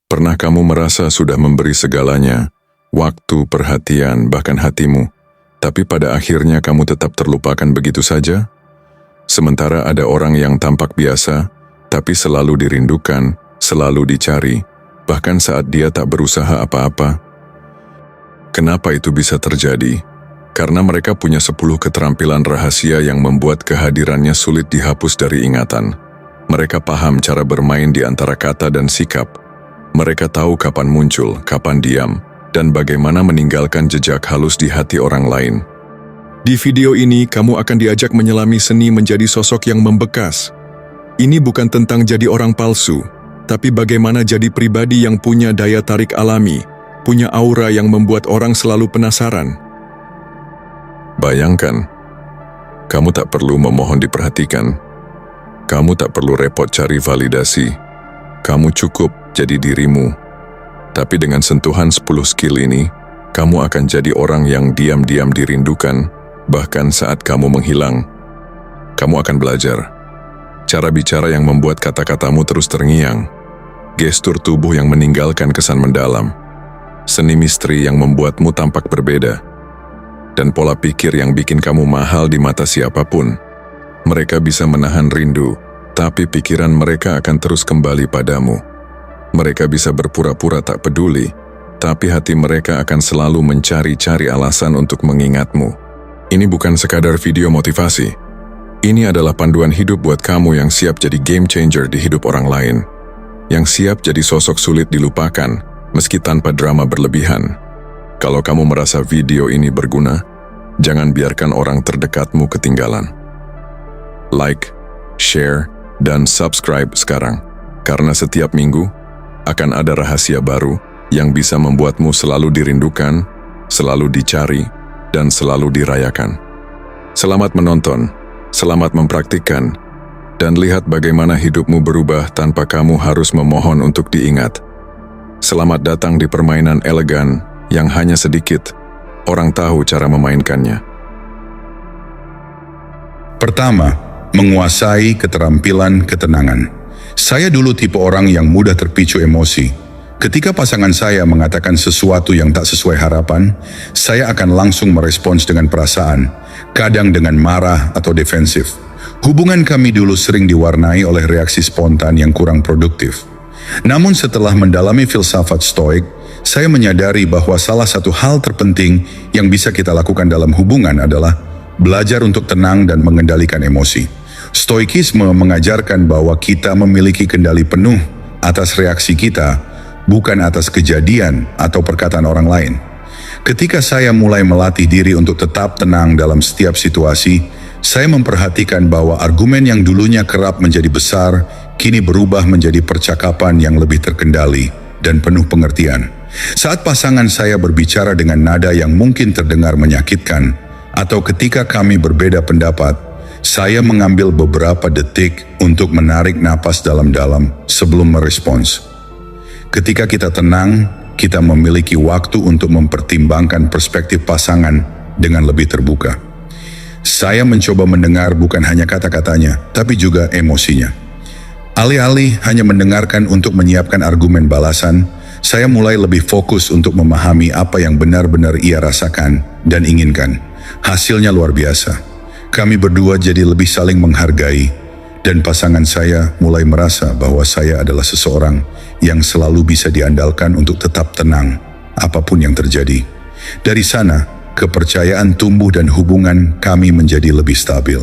Pernah kamu merasa sudah memberi segalanya, waktu, perhatian, bahkan hatimu, tapi pada akhirnya kamu tetap terlupakan begitu saja? Sementara ada orang yang tampak biasa, tapi selalu dirindukan, selalu dicari, bahkan saat dia tak berusaha apa-apa. Kenapa itu bisa terjadi? Karena mereka punya 10 keterampilan rahasia yang membuat kehadirannya sulit dihapus dari ingatan. Mereka paham cara bermain di antara kata dan sikap. Mereka tahu kapan muncul, kapan diam, dan bagaimana meninggalkan jejak halus di hati orang lain. Di video ini, kamu akan diajak menyelami seni menjadi sosok yang membekas. Ini bukan tentang jadi orang palsu, tapi bagaimana jadi pribadi yang punya daya tarik alami, punya aura yang membuat orang selalu penasaran. Bayangkan, kamu tak perlu memohon diperhatikan. Kamu tak perlu repot cari validasi. Kamu cukup jadi dirimu. Tapi dengan sentuhan 10 skill ini, kamu akan jadi orang yang diam-diam dirindukan, bahkan saat kamu menghilang. Kamu akan belajar cara bicara yang membuat kata-katamu terus terngiang, gestur tubuh yang meninggalkan kesan mendalam, seni misteri yang membuatmu tampak berbeda, dan pola pikir yang bikin kamu mahal di mata siapapun. Mereka bisa menahan rindu, tapi pikiran mereka akan terus kembali padamu. Mereka bisa berpura-pura tak peduli, tapi hati mereka akan selalu mencari-cari alasan untuk mengingatmu. Ini bukan sekadar video motivasi. Ini adalah panduan hidup buat kamu yang siap jadi game changer di hidup orang lain. Yang siap jadi sosok sulit dilupakan, meski tanpa drama berlebihan. Kalau kamu merasa video ini berguna, jangan biarkan orang terdekatmu ketinggalan. Like, share, dan subscribe sekarang, karena setiap minggu akan ada rahasia baru yang bisa membuatmu selalu dirindukan, selalu dicari, dan selalu dirayakan. Selamat menonton, selamat mempraktikkan, dan lihat bagaimana hidupmu berubah tanpa kamu harus memohon untuk diingat. Selamat datang di permainan elegan yang hanya sedikit orang tahu cara memainkannya. Pertama, menguasai keterampilan ketenangan. Saya dulu tipe orang yang mudah terpicu emosi. Ketika pasangan saya mengatakan sesuatu yang tak sesuai harapan, saya akan langsung merespons dengan perasaan, kadang dengan marah atau defensif. Hubungan kami dulu sering diwarnai oleh reaksi spontan yang kurang produktif. Namun setelah mendalami filsafat Stoik, saya menyadari bahwa salah satu hal terpenting yang bisa kita lakukan dalam hubungan adalah belajar untuk tenang dan mengendalikan emosi. Stoikisme mengajarkan bahwa kita memiliki kendali penuh atas reaksi kita, bukan atas kejadian atau perkataan orang lain. Ketika saya mulai melatih diri untuk tetap tenang dalam setiap situasi, saya memperhatikan bahwa argumen yang dulunya kerap menjadi besar, kini berubah menjadi percakapan yang lebih terkendali dan penuh pengertian. Saat pasangan saya berbicara dengan nada yang mungkin terdengar menyakitkan, atau ketika kami berbeda pendapat, saya mengambil beberapa detik untuk menarik napas dalam-dalam sebelum merespons. Ketika kita tenang, kita memiliki waktu untuk mempertimbangkan perspektif pasangan dengan lebih terbuka. Saya mencoba mendengar bukan hanya kata-katanya, tapi juga emosinya. Alih-alih hanya mendengarkan untuk menyiapkan argumen balasan, saya mulai lebih fokus untuk memahami apa yang benar-benar ia rasakan dan inginkan. Hasilnya luar biasa. Kami berdua jadi lebih saling menghargai, dan pasangan saya mulai merasa bahwa saya adalah seseorang yang selalu bisa diandalkan untuk tetap tenang, apapun yang terjadi. Dari sana, kepercayaan tumbuh dan hubungan kami menjadi lebih stabil.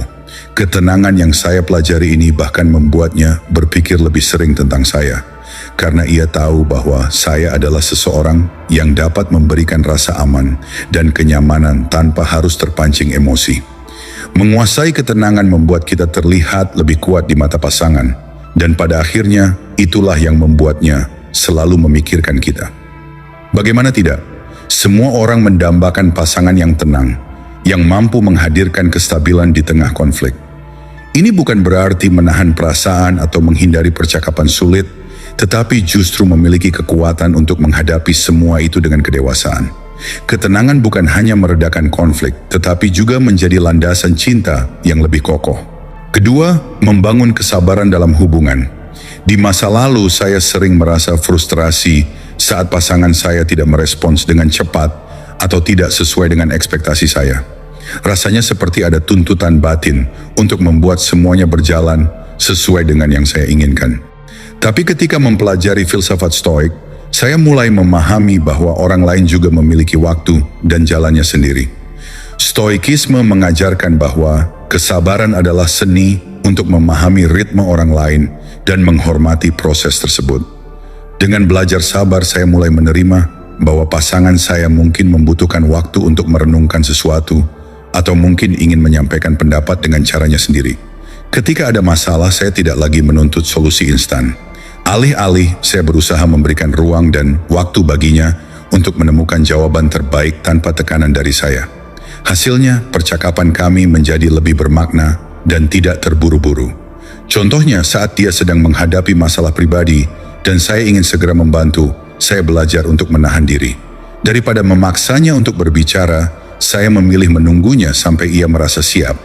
Ketenangan yang saya pelajari ini bahkan membuatnya berpikir lebih sering tentang saya, karena ia tahu bahwa saya adalah seseorang yang dapat memberikan rasa aman dan kenyamanan tanpa harus terpancing emosi. Menguasai ketenangan membuat kita terlihat lebih kuat di mata pasangan, dan pada akhirnya itulah yang membuatnya selalu memikirkan kita. Bagaimana tidak? Semua orang mendambakan pasangan yang tenang, yang mampu menghadirkan kestabilan di tengah konflik. Ini bukan berarti menahan perasaan atau menghindari percakapan sulit, tetapi justru memiliki kekuatan untuk menghadapi semua itu dengan kedewasaan. Ketenangan bukan hanya meredakan konflik, tetapi juga menjadi landasan cinta yang lebih kokoh. Kedua, membangun kesabaran dalam hubungan. Di masa lalu saya sering merasa frustrasi saat pasangan saya tidak merespons dengan cepat atau tidak sesuai dengan ekspektasi saya. Rasanya seperti ada tuntutan batin untuk membuat semuanya berjalan sesuai dengan yang saya inginkan. Tapi ketika mempelajari filsafat Stoik, saya mulai memahami bahwa orang lain juga memiliki waktu dan jalannya sendiri. Stoikisme mengajarkan bahwa kesabaran adalah seni untuk memahami ritme orang lain dan menghormati proses tersebut. Dengan belajar sabar, saya mulai menerima bahwa pasangan saya mungkin membutuhkan waktu untuk merenungkan sesuatu atau mungkin ingin menyampaikan pendapat dengan caranya sendiri. Ketika ada masalah, saya tidak lagi menuntut solusi instan. Alih-alih, saya berusaha memberikan ruang dan waktu baginya untuk menemukan jawaban terbaik tanpa tekanan dari saya. Hasilnya, percakapan kami menjadi lebih bermakna dan tidak terburu-buru. Contohnya, saat dia sedang menghadapi masalah pribadi dan saya ingin segera membantu, saya belajar untuk menahan diri. Daripada memaksanya untuk berbicara, saya memilih menunggunya sampai ia merasa siap.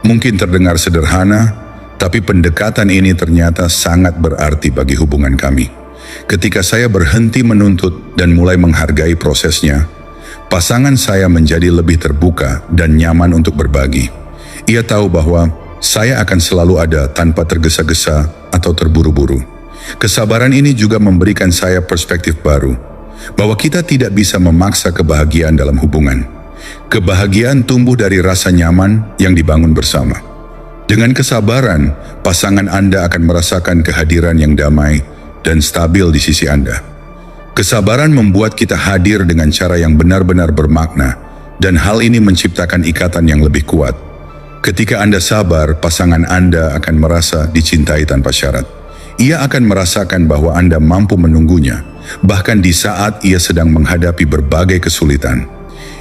Mungkin terdengar sederhana, tapi pendekatan ini ternyata sangat berarti bagi hubungan kami. Ketika saya berhenti menuntut dan mulai menghargai prosesnya, pasangan saya menjadi lebih terbuka dan nyaman untuk berbagi. Ia tahu bahwa saya akan selalu ada tanpa tergesa-gesa atau terburu-buru. Kesabaran ini juga memberikan saya perspektif baru, bahwa kita tidak bisa memaksa kebahagiaan dalam hubungan. Kebahagiaan tumbuh dari rasa nyaman yang dibangun bersama. Dengan kesabaran, pasangan Anda akan merasakan kehadiran yang damai dan stabil di sisi Anda. Kesabaran membuat kita hadir dengan cara yang benar-benar bermakna, dan hal ini menciptakan ikatan yang lebih kuat. Ketika Anda sabar, pasangan Anda akan merasa dicintai tanpa syarat. Ia akan merasakan bahwa Anda mampu menunggunya, bahkan di saat ia sedang menghadapi berbagai kesulitan.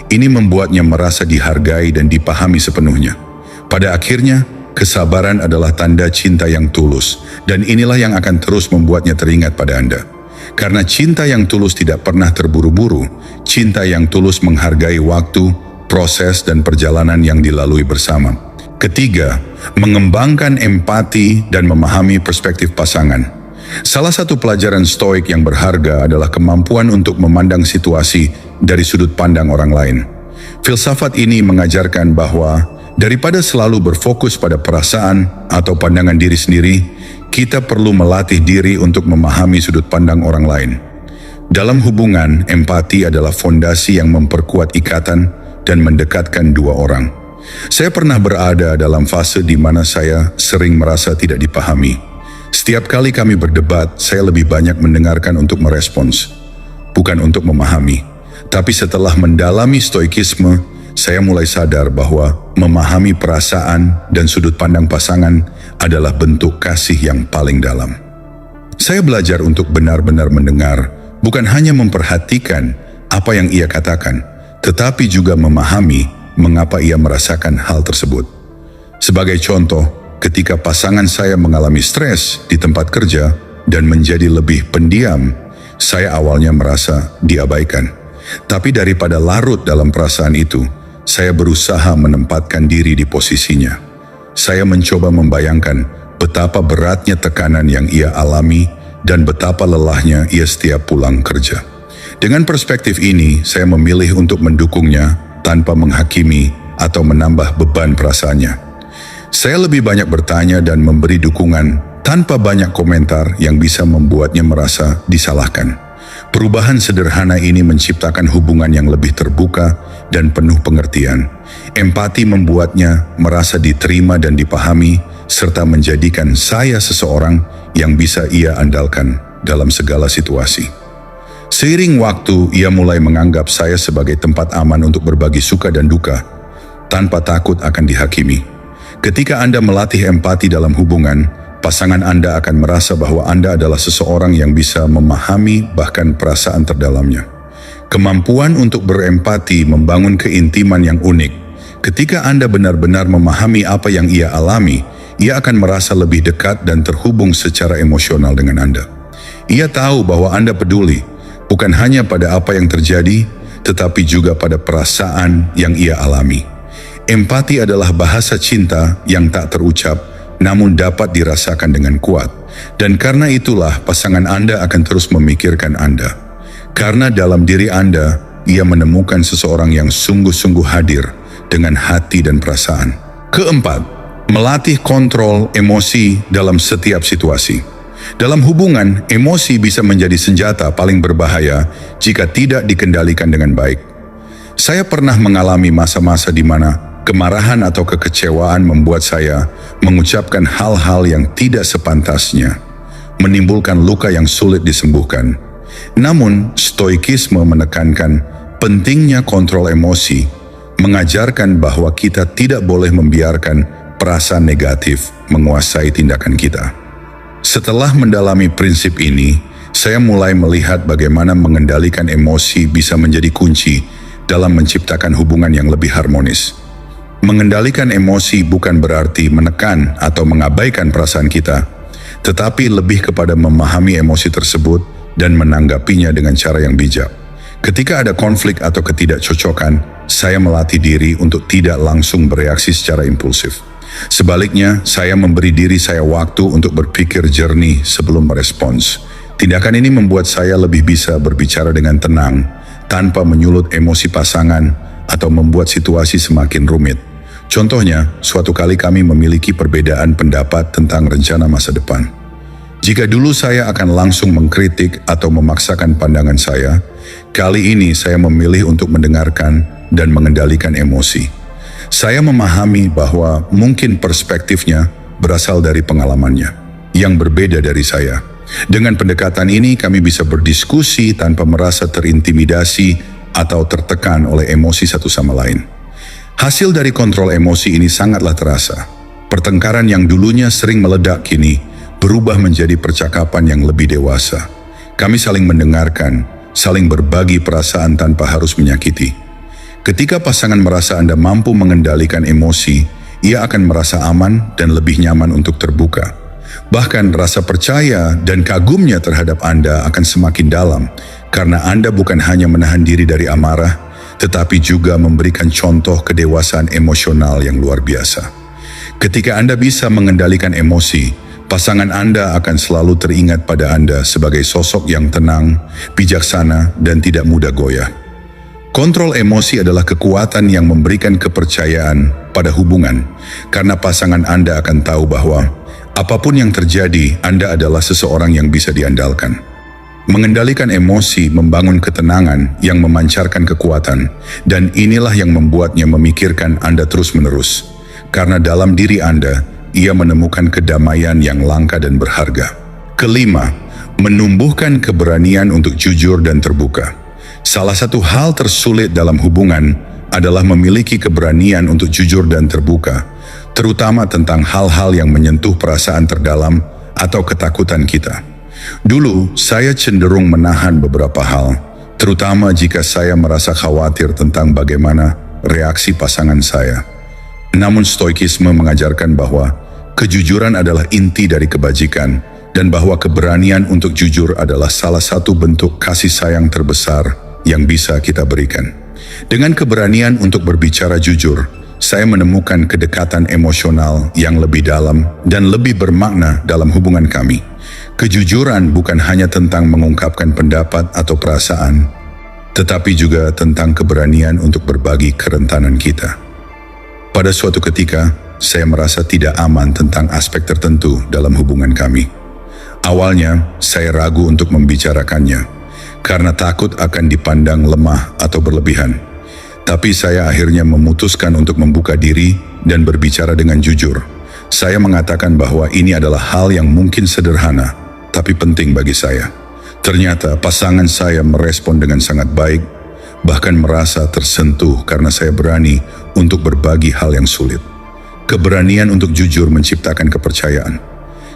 Ini membuatnya merasa dihargai dan dipahami sepenuhnya. Pada akhirnya, kesabaran adalah tanda cinta yang tulus, dan inilah yang akan terus membuatnya teringat pada Anda. Karena cinta yang tulus tidak pernah terburu-buru, cinta yang tulus menghargai waktu, proses, dan perjalanan yang dilalui bersama. Ketiga, mengembangkan empati dan memahami perspektif pasangan. Salah satu pelajaran Stoik yang berharga adalah kemampuan untuk memandang situasi dari sudut pandang orang lain. Filsafat ini mengajarkan bahwa daripada selalu berfokus pada perasaan atau pandangan diri sendiri, kita perlu melatih diri untuk memahami sudut pandang orang lain. Dalam hubungan, empati adalah fondasi yang memperkuat ikatan dan mendekatkan dua orang. Saya pernah berada dalam fase di mana saya sering merasa tidak dipahami. Setiap kali kami berdebat, saya lebih banyak mendengarkan untuk merespons, bukan untuk memahami. Tapi setelah mendalami stoikisme, saya mulai sadar bahwa memahami perasaan dan sudut pandang pasangan adalah bentuk kasih yang paling dalam. Saya belajar untuk benar-benar mendengar, bukan hanya memperhatikan apa yang ia katakan, tetapi juga memahami mengapa ia merasakan hal tersebut. Sebagai contoh, ketika pasangan saya mengalami stres di tempat kerja dan menjadi lebih pendiam, saya awalnya merasa diabaikan. Tapi daripada larut dalam perasaan itu, saya berusaha menempatkan diri di posisinya. Saya mencoba membayangkan betapa beratnya tekanan yang ia alami dan betapa lelahnya ia setiap pulang kerja. Dengan perspektif ini, saya memilih untuk mendukungnya tanpa menghakimi atau menambah beban perasaannya. Saya lebih banyak bertanya dan memberi dukungan tanpa banyak komentar yang bisa membuatnya merasa disalahkan. Perubahan sederhana ini menciptakan hubungan yang lebih terbuka dan penuh pengertian. Empati membuatnya merasa diterima dan dipahami, serta menjadikan saya seseorang yang bisa ia andalkan dalam segala situasi. Seiring waktu, ia mulai menganggap saya sebagai tempat aman untuk berbagi suka dan duka, tanpa takut akan dihakimi. Ketika Anda melatih empati dalam hubungan, pasangan Anda akan merasa bahwa Anda adalah seseorang yang bisa memahami bahkan perasaan terdalamnya. Kemampuan untuk berempati membangun keintiman yang unik. Ketika Anda benar-benar memahami apa yang ia alami, ia akan merasa lebih dekat dan terhubung secara emosional dengan Anda. Ia tahu bahwa Anda peduli, bukan hanya pada apa yang terjadi, tetapi juga pada perasaan yang ia alami. Empati adalah bahasa cinta yang tak terucap, namun dapat dirasakan dengan kuat. Dan karena itulah pasangan Anda akan terus memikirkan Anda. Karena dalam diri Anda, ia menemukan seseorang yang sungguh-sungguh hadir dengan hati dan perasaan. Keempat, melatih kontrol emosi dalam setiap situasi. Dalam hubungan, emosi bisa menjadi senjata paling berbahaya jika tidak dikendalikan dengan baik. Saya pernah mengalami masa-masa di mana kemarahan atau kekecewaan membuat saya mengucapkan hal-hal yang tidak sepantasnya, menimbulkan luka yang sulit disembuhkan. Namun, stoikisme menekankan pentingnya kontrol emosi, mengajarkan bahwa kita tidak boleh membiarkan perasaan negatif menguasai tindakan kita. Setelah mendalami prinsip ini, saya mulai melihat bagaimana mengendalikan emosi bisa menjadi kunci dalam menciptakan hubungan yang lebih harmonis. Mengendalikan emosi bukan berarti menekan atau mengabaikan perasaan kita, tetapi lebih kepada memahami emosi tersebut dan menanggapinya dengan cara yang bijak. Ketika ada konflik atau ketidakcocokan, saya melatih diri untuk tidak langsung bereaksi secara impulsif. Sebaliknya, saya memberi diri saya waktu untuk berpikir jernih sebelum merespons. Tindakan ini membuat saya lebih bisa berbicara dengan tenang, tanpa menyulut emosi pasangan atau membuat situasi semakin rumit. Contohnya, suatu kali kami memiliki perbedaan pendapat tentang rencana masa depan. Jika dulu saya akan langsung mengkritik atau memaksakan pandangan saya, kali ini saya memilih untuk mendengarkan dan mengendalikan emosi. Saya memahami bahwa mungkin perspektifnya berasal dari pengalamannya, yang berbeda dari saya. Dengan pendekatan ini kami bisa berdiskusi tanpa merasa terintimidasi atau tertekan oleh emosi satu sama lain. Hasil dari kontrol emosi ini sangatlah terasa. Pertengkaran yang dulunya sering meledak kini berubah menjadi percakapan yang lebih dewasa. Kami saling mendengarkan, saling berbagi perasaan tanpa harus menyakiti. Ketika pasangan merasa Anda mampu mengendalikan emosi, ia akan merasa aman dan lebih nyaman untuk terbuka. Bahkan rasa percaya dan kagumnya terhadap Anda akan semakin dalam, karena Anda bukan hanya menahan diri dari amarah, tetapi juga memberikan contoh kedewasaan emosional yang luar biasa. Ketika Anda bisa mengendalikan emosi, pasangan Anda akan selalu teringat pada Anda sebagai sosok yang tenang, bijaksana, dan tidak mudah goyah. Kontrol emosi adalah kekuatan yang memberikan kepercayaan pada hubungan, karena pasangan Anda akan tahu bahwa apapun yang terjadi, Anda adalah seseorang yang bisa diandalkan. Mengendalikan emosi membangun ketenangan yang memancarkan kekuatan, dan inilah yang membuatnya memikirkan Anda terus-menerus, karena dalam diri Anda, ia menemukan kedamaian yang langka dan berharga. Kelima, menumbuhkan keberanian untuk jujur dan terbuka. Salah satu hal tersulit dalam hubungan adalah memiliki keberanian untuk jujur dan terbuka, terutama tentang hal-hal yang menyentuh perasaan terdalam atau ketakutan kita. Dulu, saya cenderung menahan beberapa hal, terutama jika saya merasa khawatir tentang bagaimana reaksi pasangan saya. Namun stoikisme mengajarkan bahwa kejujuran adalah inti dari kebajikan, dan bahwa keberanian untuk jujur adalah salah satu bentuk kasih sayang terbesar yang bisa kita berikan. Dengan keberanian untuk berbicara jujur, saya menemukan kedekatan emosional yang lebih dalam dan lebih bermakna dalam hubungan kami. Kejujuran bukan hanya tentang mengungkapkan pendapat atau perasaan, tetapi juga tentang keberanian untuk berbagi kerentanan kita. Pada suatu ketika, saya merasa tidak aman tentang aspek tertentu dalam hubungan kami. Awalnya, saya ragu untuk membicarakannya, karena takut akan dipandang lemah atau berlebihan. Tapi saya akhirnya memutuskan untuk membuka diri dan berbicara dengan jujur. Saya mengatakan bahwa ini adalah hal yang mungkin sederhana, tapi penting bagi saya. Ternyata pasangan saya merespon dengan sangat baik, bahkan merasa tersentuh karena saya berani untuk berbagi hal yang sulit. Keberanian untuk jujur menciptakan kepercayaan.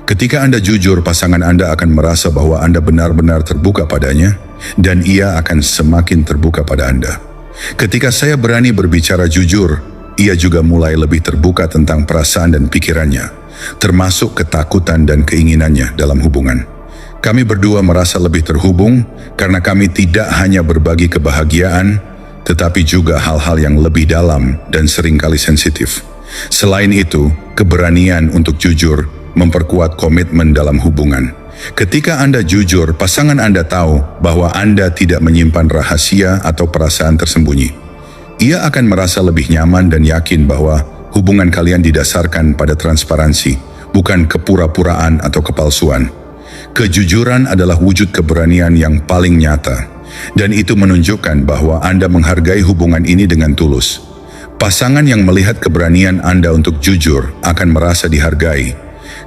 Ketika Anda jujur, pasangan Anda akan merasa bahwa Anda benar-benar terbuka padanya, dan ia akan semakin terbuka pada Anda. Ketika saya berani berbicara jujur, ia juga mulai lebih terbuka tentang perasaan dan pikirannya, termasuk ketakutan dan keinginannya dalam hubungan. Kami berdua merasa lebih terhubung karena kami tidak hanya berbagi kebahagiaan, tetapi juga hal-hal yang lebih dalam dan seringkali sensitif. Selain itu, keberanian untuk jujur memperkuat komitmen dalam hubungan. Ketika Anda jujur, pasangan Anda tahu bahwa Anda tidak menyimpan rahasia atau perasaan tersembunyi. Ia akan merasa lebih nyaman dan yakin bahwa hubungan kalian didasarkan pada transparansi, bukan kepura-puraan atau kepalsuan. Kejujuran adalah wujud keberanian yang paling nyata, dan itu menunjukkan bahwa Anda menghargai hubungan ini dengan tulus. Pasangan yang melihat keberanian Anda untuk jujur akan merasa dihargai,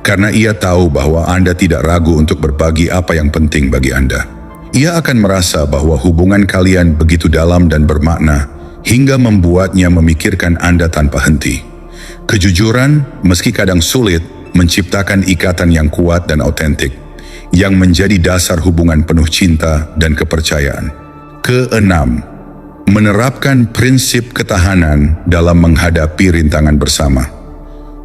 karena ia tahu bahwa Anda tidak ragu untuk berbagi apa yang penting bagi Anda. Ia akan merasa bahwa hubungan kalian begitu dalam dan bermakna, hingga membuatnya memikirkan Anda tanpa henti. Kejujuran, meski kadang sulit, menciptakan ikatan yang kuat dan otentik, yang menjadi dasar hubungan penuh cinta dan kepercayaan. Keenam, menerapkan prinsip ketahanan dalam menghadapi rintangan bersama.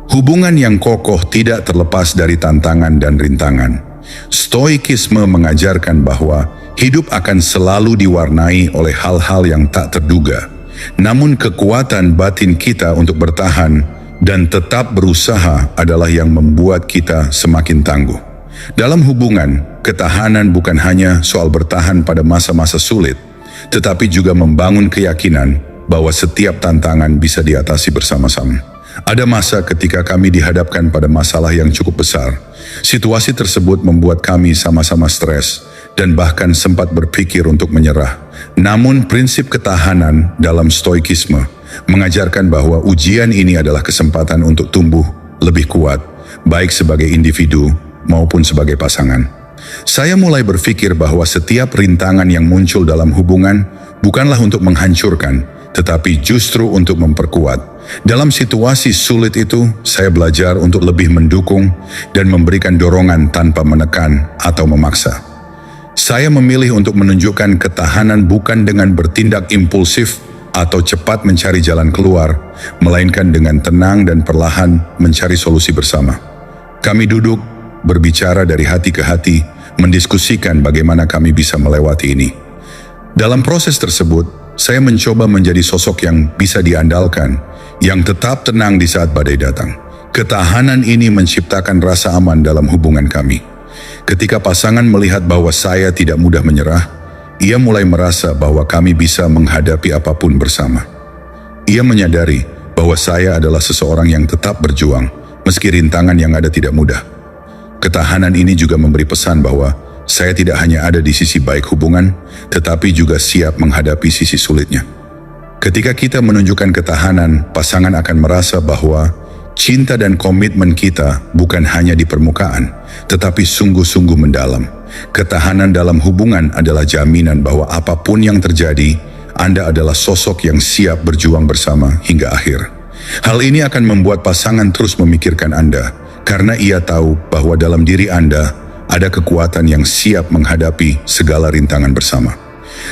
Hubungan yang kokoh tidak terlepas dari tantangan dan rintangan. Stoikisme mengajarkan bahwa hidup akan selalu diwarnai oleh hal-hal yang tak terduga. Namun kekuatan batin kita untuk bertahan dan tetap berusaha adalah yang membuat kita semakin tangguh. Dalam hubungan, ketahanan bukan hanya soal bertahan pada masa-masa sulit, tetapi juga membangun keyakinan bahwa setiap tantangan bisa diatasi bersama-sama. Ada masa ketika kami dihadapkan pada masalah yang cukup besar. Situasi tersebut membuat kami sama-sama stres dan bahkan sempat berpikir untuk menyerah. Namun prinsip ketahanan dalam stoikisme mengajarkan bahwa ujian ini adalah kesempatan untuk tumbuh lebih kuat, baik sebagai individu maupun sebagai pasangan. Saya mulai berpikir bahwa setiap rintangan yang muncul dalam hubungan bukanlah untuk menghancurkan, tetapi justru untuk memperkuat. Dalam situasi sulit itu, saya belajar untuk lebih mendukung dan memberikan dorongan tanpa menekan atau memaksa. Saya memilih untuk menunjukkan ketahanan bukan dengan bertindak impulsif atau cepat mencari jalan keluar, melainkan dengan tenang dan perlahan mencari solusi bersama. Kami duduk, berbicara dari hati ke hati, mendiskusikan bagaimana kami bisa melewati ini. Dalam proses tersebut, saya mencoba menjadi sosok yang bisa diandalkan, yang tetap tenang di saat badai datang. Ketahanan ini menciptakan rasa aman dalam hubungan kami. Ketika pasangan melihat bahwa saya tidak mudah menyerah, ia mulai merasa bahwa kami bisa menghadapi apapun bersama. Ia menyadari bahwa saya adalah seseorang yang tetap berjuang, meski rintangan yang ada tidak mudah. Ketahanan ini juga memberi pesan bahwa saya tidak hanya ada di sisi baik hubungan, tetapi juga siap menghadapi sisi sulitnya. Ketika kita menunjukkan ketahanan, pasangan akan merasa bahwa cinta dan komitmen kita bukan hanya di permukaan, tetapi sungguh-sungguh mendalam. Ketahanan dalam hubungan adalah jaminan bahwa apapun yang terjadi, Anda adalah sosok yang siap berjuang bersama hingga akhir. Hal ini akan membuat pasangan terus memikirkan Anda, karena ia tahu bahwa dalam diri Anda ada kekuatan yang siap menghadapi segala rintangan bersama.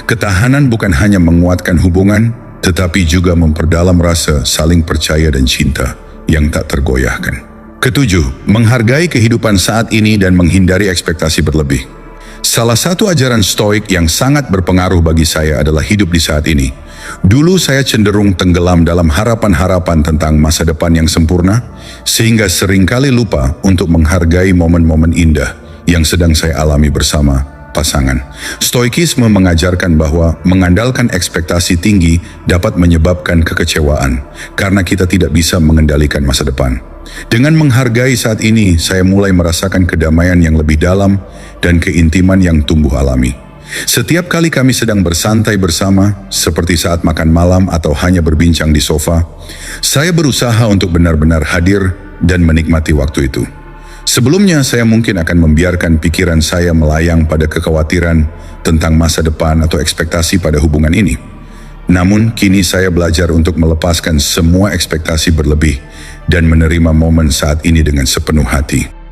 Ketahanan bukan hanya menguatkan hubungan, tetapi juga memperdalam rasa saling percaya dan cinta yang tak tergoyahkan. Ketujuh, menghargai kehidupan saat ini dan menghindari ekspektasi berlebih. Salah satu ajaran Stoik yang sangat berpengaruh bagi saya adalah hidup di saat ini. Dulu saya cenderung tenggelam dalam harapan-harapan tentang masa depan yang sempurna, sehingga seringkali lupa untuk menghargai momen-momen indah yang sedang saya alami bersama pasangan. Stoikisme mengajarkan bahwa mengandalkan ekspektasi tinggi dapat menyebabkan kekecewaan, karena kita tidak bisa mengendalikan masa depan. Dengan menghargai saat ini, saya mulai merasakan kedamaian yang lebih dalam dan keintiman yang tumbuh alami. Setiap kali kami sedang bersantai bersama, seperti saat makan malam atau hanya berbincang di sofa, saya berusaha untuk benar-benar hadir dan menikmati waktu itu. Sebelumnya, saya mungkin akan membiarkan pikiran saya melayang pada kekhawatiran tentang masa depan atau ekspektasi pada hubungan ini. Namun, kini saya belajar untuk melepaskan semua ekspektasi berlebih dan menerima momen saat ini dengan sepenuh hati.